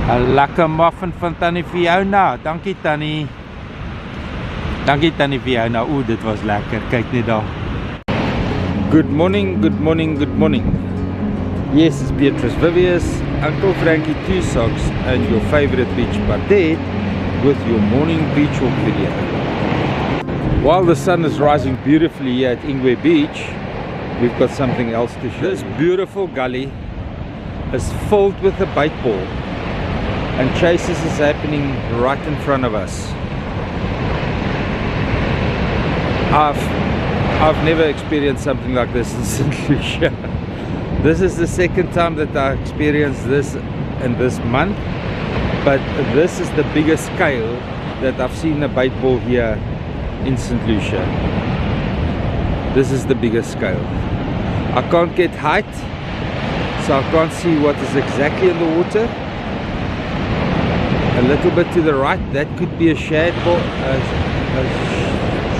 'n lekker muffin van Tannie Fiona. Dankie Tannie. Dankie Tannie Fiona. O, dit was lekker. Kyk net daar. Good morning, good morning, good morning. Yes, it's Beatrice Vivius, Uncle Frankie Two Socks, and your favorite beach Pardette with your morning beach walk video. While the sun is rising beautifully here at Ingwe Beach, we've got something else to show. This beautiful gully is filled with a bait ball, and chases is happening right in front of us. I've never experienced something like this in St Lucia. This is the second time that I experienced this in this month, but this is the biggest scale that I've seen a bait ball here in St Lucia. This is the biggest scale. I can't get height, so I can't see what is exactly in the water. A little bit to the right, that could be a shad ball, a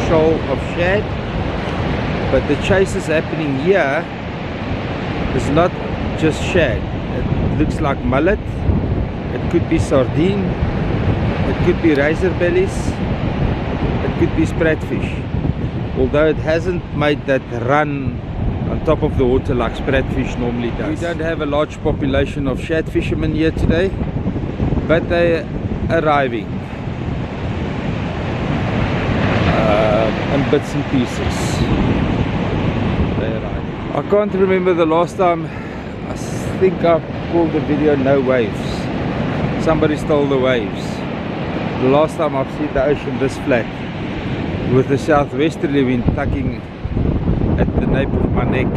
shoal of shad, but the chase is happening here. It's not just shad. It looks like mullet. It could be sardine. It could be razor bellies. It could be spratfish. Although it hasn't made that run on top of the water like spratfish normally does. We don't have a large population of shad fishermen here today, but they're arriving in bits and pieces. They're arriving. I can't remember the last time. I think I called the video No Waves. Somebody stole the waves. The last time I've seen the ocean this flat, with the southwesterly wind tugging at the nape of my neck.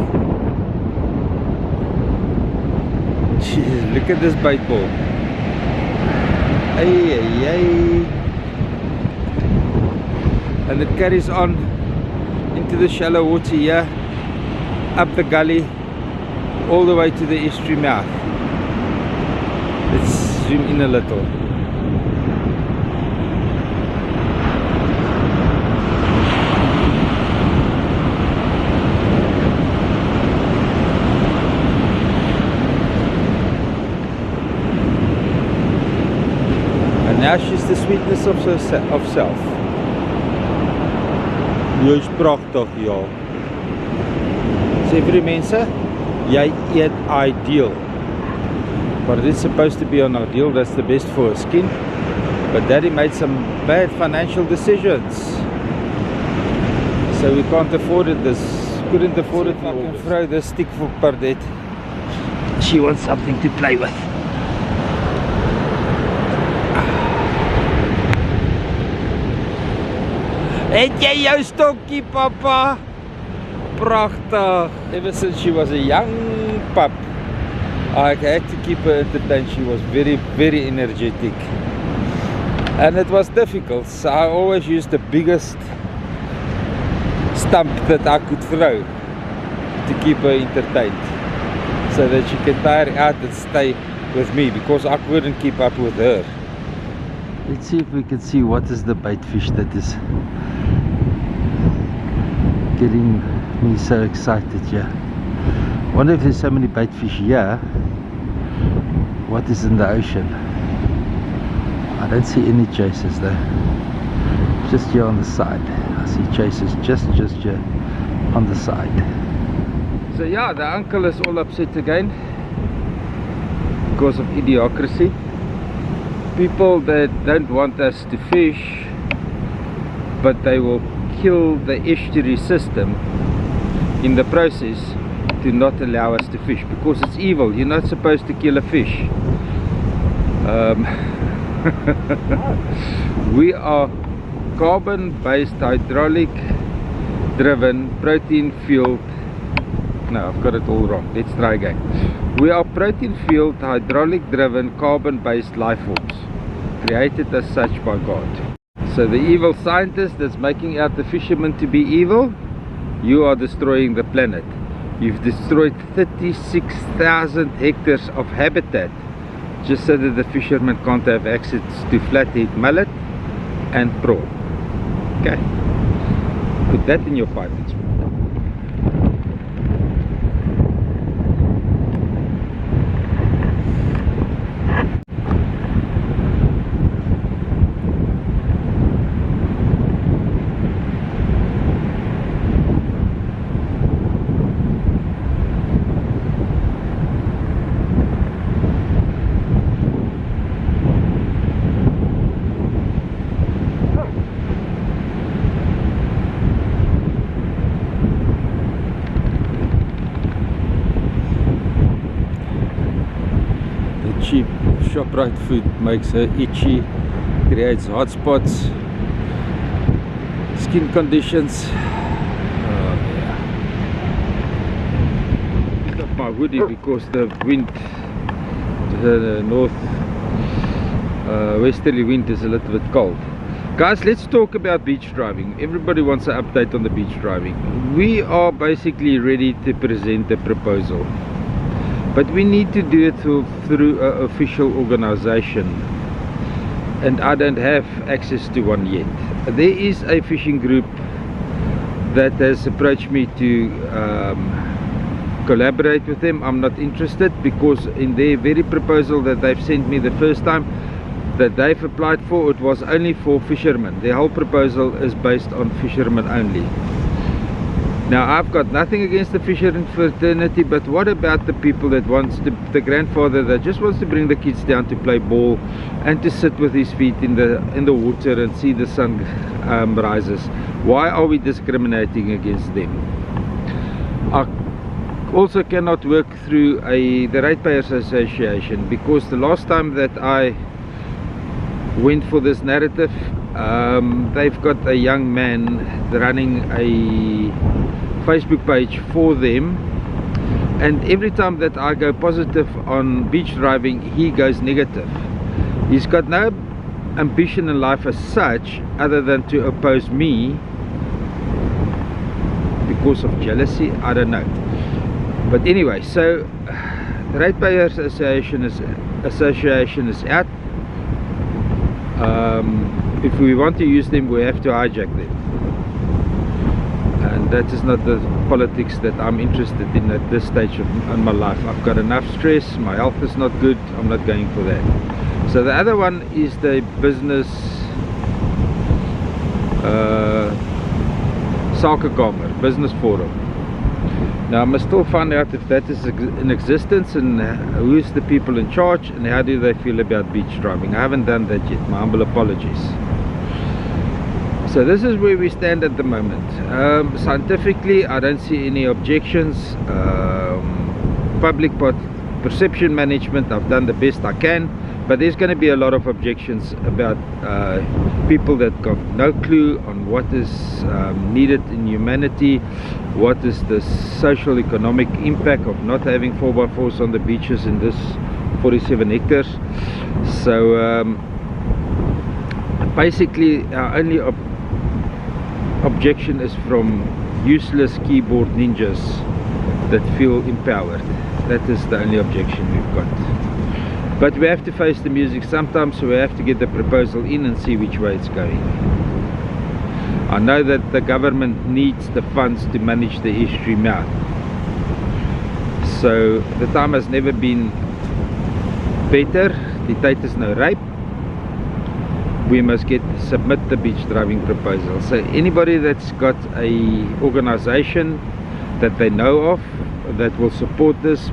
Jeez, look at this bait ball. Ay, ay, ay. And it carries on into the shallow water here, up the gully, all the way to the estuary mouth. Let's zoom in a little. And now she's the sweetness of self. Jy's pragtig, ja. Sê vir die mense, jy eet ideal. But it's supposed to be on ideal, that's the best for her skin. But Daddy made some bad financial decisions. So we can't afford it, couldn't afford it. I can throw this stick for Pardette. She wants something to play with. Het jy jou stokkie, papa? Pragtig. Ever since she was a young pup, I had to keep her entertained. She was very, very energetic. And it was difficult, so I always used the biggest stump that I could throw to keep her entertained, so that she can tire out and stay with me, because I couldn't keep up with her. Let's see if we can see what is the bait fish that is getting me so excited here. Wonder if there's so many bait fish here. What is in the ocean? I don't see any chasers though. Just here on the side. I see chasers just here on the side. So yeah, the uncle is all upset again because of idiocracy. People that don't want us to fish, but they will kill the estuary system in the process to not allow us to fish, because it's evil. You're not supposed to kill a fish. We are carbon-based, hydraulic-driven, protein-fueled. No, I've got it all wrong. Let's try again. We are protein-fueled, hydraulic-driven, carbon-based life forms, created as such by God. So the evil scientist that's making out the fishermen to be evil, you are destroying the planet. You've destroyed 36,000 hectares of habitat just so that the fishermen can't have access to flathead mullet and prawn. Okay, put that in your pipe. cheap ShopRite food makes her itchy, creates hot spots, skin conditions. Oh yeah. Picked up my hoodie because the wind, the north westerly wind is a little bit cold. Guys, let's talk about beach driving. Everybody wants an update on the beach driving. We are basically ready to present a proposal, but we need to do it through an official organization, and I don't have access to one yet. There is a fishing group that has approached me to collaborate with them. I'm not interested because in their very proposal that they've sent me the first time that they've applied for, it was only for fishermen. Their whole proposal is based on fishermen only. Now, I've got nothing against the fisherman fraternity, but what about the people that wants to, the grandfather that just wants to bring the kids down to play ball and to sit with his feet in the water and see the sun rises? Why are we discriminating against them? I also cannot work through the Ratepayers Association, because the last time that I went for this narrative, they've got a young man running a Facebook page for them, and every time that I go positive on beach driving, he goes negative. He's got no ambition in life as such other than to oppose me because of jealousy. I don't know, but anyway, so the Ratepayers Association is out. If we want to use them, we have to hijack them, and that is not the politics that I'm interested in at this stage of my life. I've got enough stress, my health is not good, I'm not going for that. So the other one is the business Sakekamer, business forum. Now I must still find out if that is in existence, and who is the people in charge, and how do they feel about beach driving. I haven't done that yet, my humble apologies. So this is where we stand at the moment. Scientifically, I don't see any objections. Public perception management, I've done the best I can, but there's going to be a lot of objections about people that got no clue on what is needed in humanity, what is the social economic impact of not having 4x4s on the beaches in this 47 hectares. So basically our only objection is from useless keyboard ninjas that feel empowered. That is the only objection we've got. But we have to face the music sometimes, so we have to get the proposal in and see which way it's going. I know that the government needs the funds to manage the estuary mouth. So the time has never been better. Die tyd is nou ryp. We must submit the beach driving proposal. So anybody that's got a organization that they know of that will support this,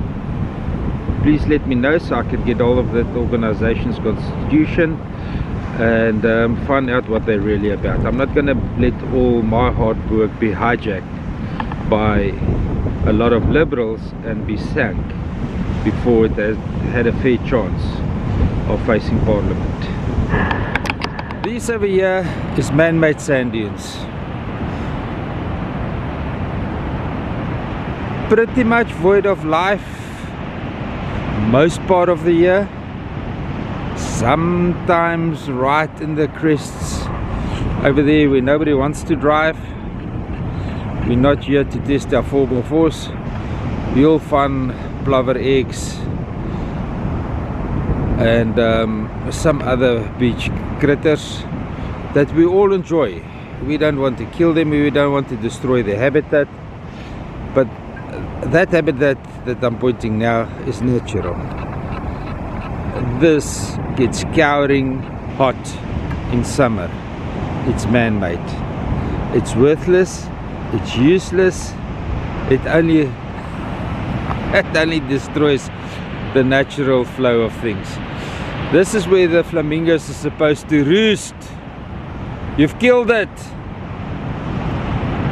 please let me know so I can get all of that organization's constitution and find out what they're really about. I'm not going to let all my hard work be hijacked by a lot of liberals and be sank before it has had a fair chance of facing parliament. This over here is man-made sand dunes. Pretty much void of life most part of the year. Sometimes right in the crests over there where nobody wants to drive. We're not here to test our 4x4s. You'll find plover eggs and some other beach critters that we all enjoy. We don't want to kill them, we don't want to destroy their habitat, but that habitat that I'm pointing now is natural. This gets scouring hot in summer. It's man-made. It's worthless, it's useless, it only destroys the natural flow of things. This is where the flamingos are supposed to roost. You've killed it.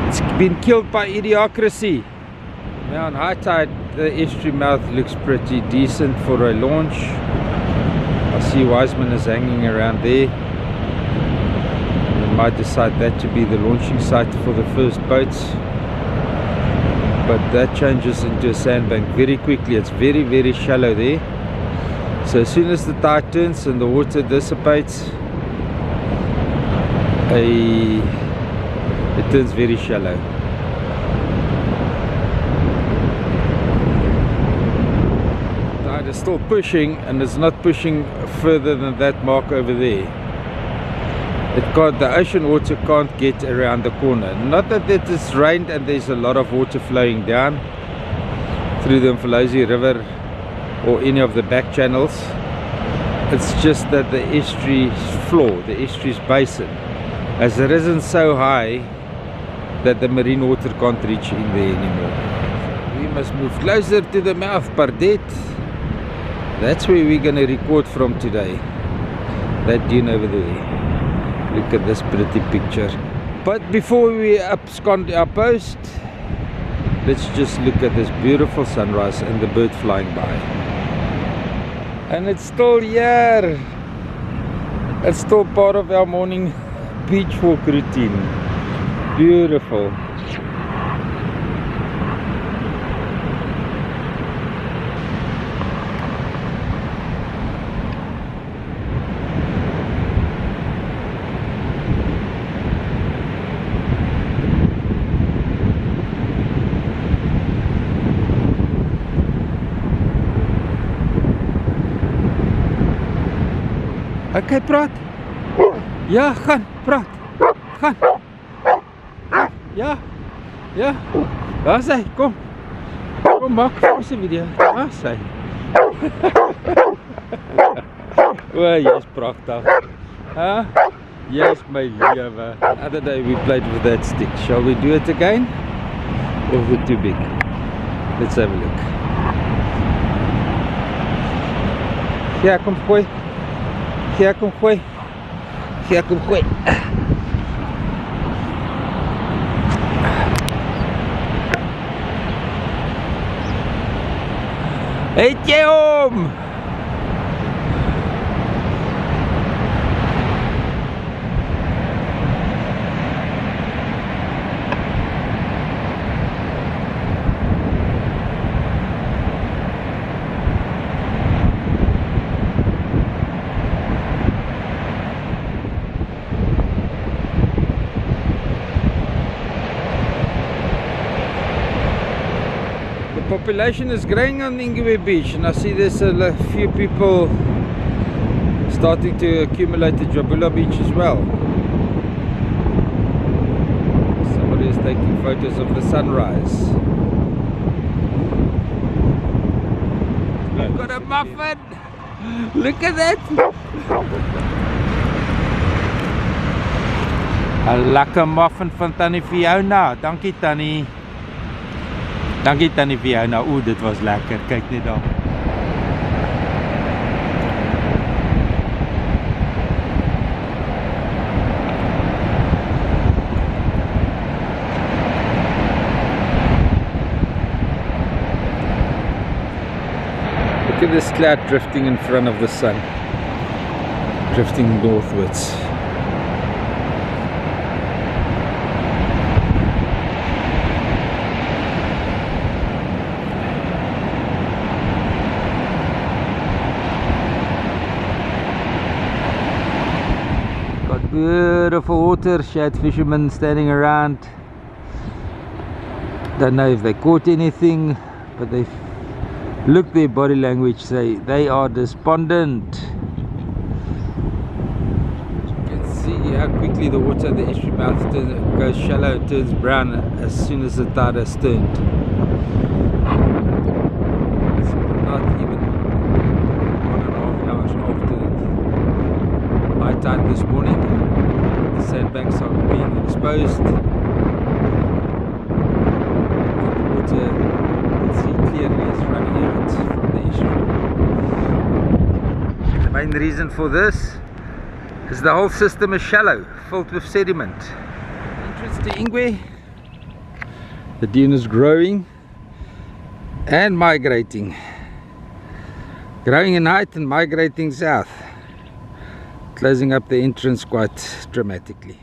It's been killed by idiocracy. Now on high tide the estuary mouth looks pretty decent for a launch. I see Wiseman is hanging around there. We might decide that to be the launching site for the first boats, but that changes into a sandbank very quickly. It's very, very shallow there. So as soon as the tide turns and the water dissipates, it turns very shallow. Tide is still pushing, and it's not pushing further than that mark over there. The ocean water can't get around the corner. Not that it has rained and there's a lot of water flowing down through the Mfolozi River or any of the back channels. It's just that the estuary's floor, the estuary's basin, has risen so high that the marine water can't reach in there anymore. We must move closer to the mouth, Pardette. That's where we're going to record from today. That dune over there. Look at this pretty picture. But before we abscond our post, let's just look at this beautiful sunrise and the bird flying by. And it's still here. It's still part of our morning beach walk routine. Beautiful. Okay, praat. Ja, gaan, praat. Gaan. Ja. Ja. Daar is hy, kom. Kom, maak vir 'n video. Daar is hy. O, jy's pragtig. Huh? Jy's my lewe. The other day we played with that stick. Shall we do it again? Or is it too big? Let's have a look. Ja, kom gooi. Ja, kom gooi. Ja, kom gooi. Het jy hom? Population is growing on Ingwe Beach, and I see there's a few people starting to accumulate at Jabula Beach as well. Somebody is taking photos of the sunrise. We've got a muffin! Look at that! Een lekker muffin van Tannie Fiona. Dankie Tannie. Dankie Tannie Fiona. Oeh, dit was lekker. Kijk net daar. Look at this cloud drifting in front of the sun. Drifting northwards. Beautiful water, shad fishermen standing around. Don't know if they caught anything, but they look, their body language say they are despondent. You can see how quickly the water at the estuary mouth goes shallow and turns brown as soon as the tide has turned. It's not even 1.5 hours after high tide this morning. The sandbanks are being exposed. The water, you can see clearly, is running out from the estuary. The main reason for this is the whole system is shallow, filled with sediment. Entrance to Ingwe. The dune is growing and migrating. Growing in height and migrating south. closing up the entrance quite dramatically.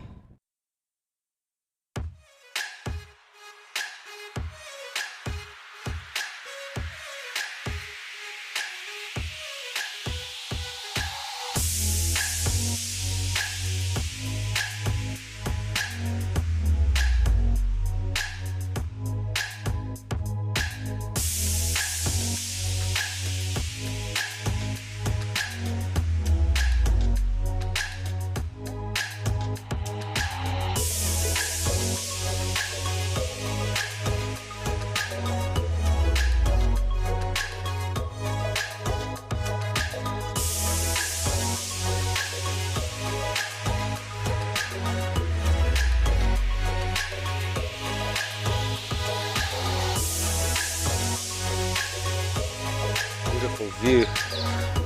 Beautiful view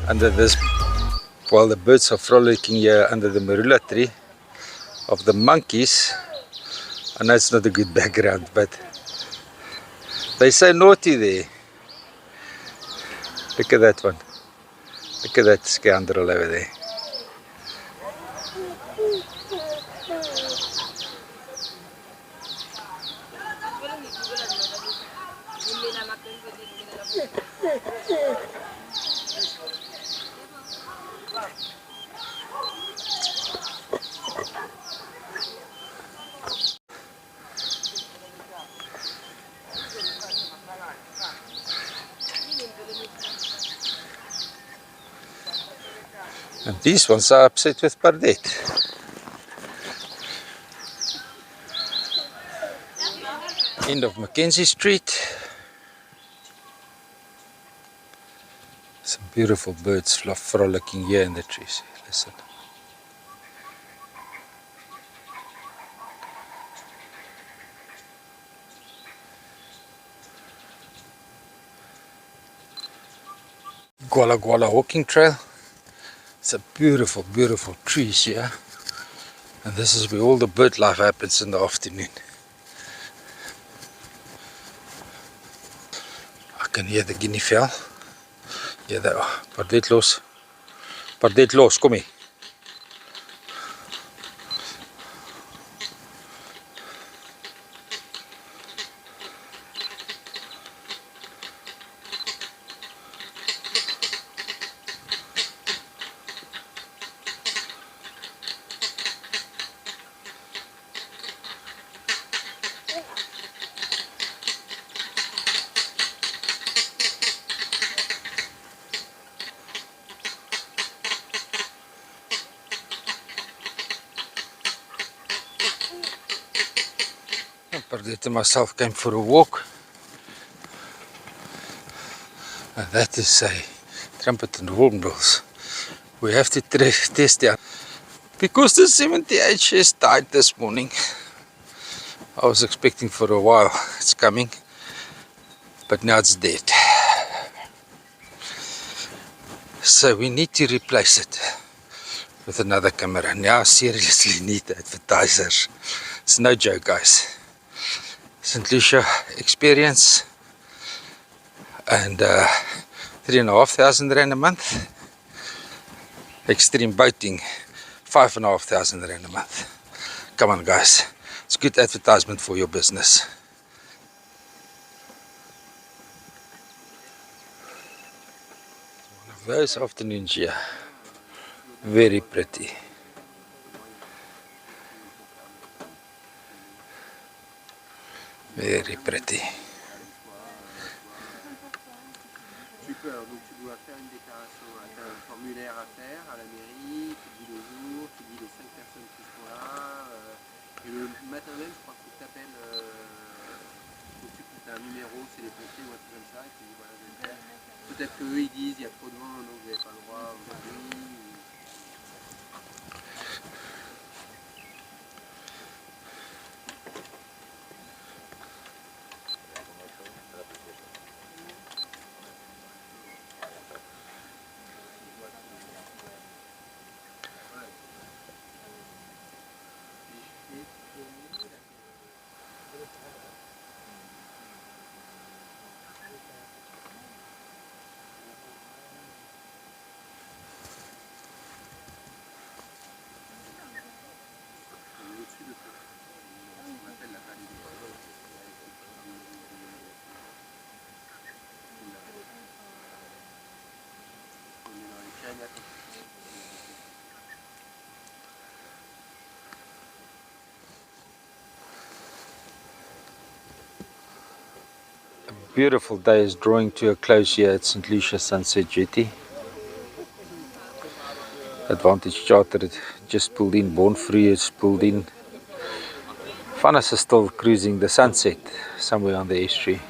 under this, while the birds are frolicking here under the marula tree, of the monkeys. I know it's not a good background, but they so naughty there. Look at that one. Look at that scoundrel over there. And these ones are upset with Pardette. End of Mackenzie Street. Some beautiful birds frolicking here in the trees. Listen. Guala Guala walking trail. It's a beautiful, beautiful trees here. And this is where all the bird life happens in the afternoon. I can hear the guinea fowl. Here they are. Pardette los. Pardette los, kom hier. Pardette and myself came for a walk. And that is a trumpet and hornbills. We have to test out because the 70H died this morning. I was expecting for a while it's coming, but now it's dead. So we need to replace it with another camera. Now I seriously need advertisers. It's no joke, guys. St Lucia Experience and 3,500 rand a month. Extreme boating 5,500 rand a month. Come on, guys, it's good advertisement for your business. One of those afternoons here, very pretty. Very pretty. Tu peux, donc tu dois faire une déclaration, tu as un formulaire à faire à la mairie, tu dis le jour, tu dis les 5 personnes qui sont là, et le matin même, je crois que tu appelles, tu as un numéro, c'est les pompiers ou un truc comme ça, et tu dis voilà, je vais le faire. Peut-être qu'eux ils disent il y a trop de vent, donc vous n'avez pas le droit aujourd'hui. mettre. Beautiful day is drawing to a close here at St Lucia Sunset Jetty. Advantage Charter just pulled in, Born Free is pulled in. Funness is still cruising the sunset somewhere on the estuary.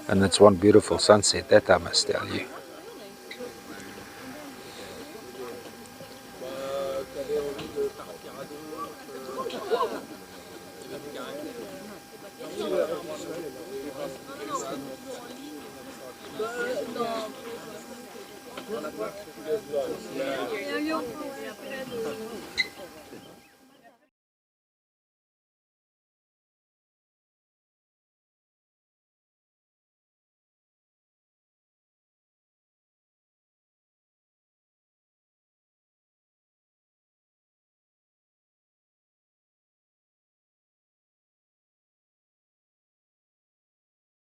And it's one beautiful sunset, that I must tell you.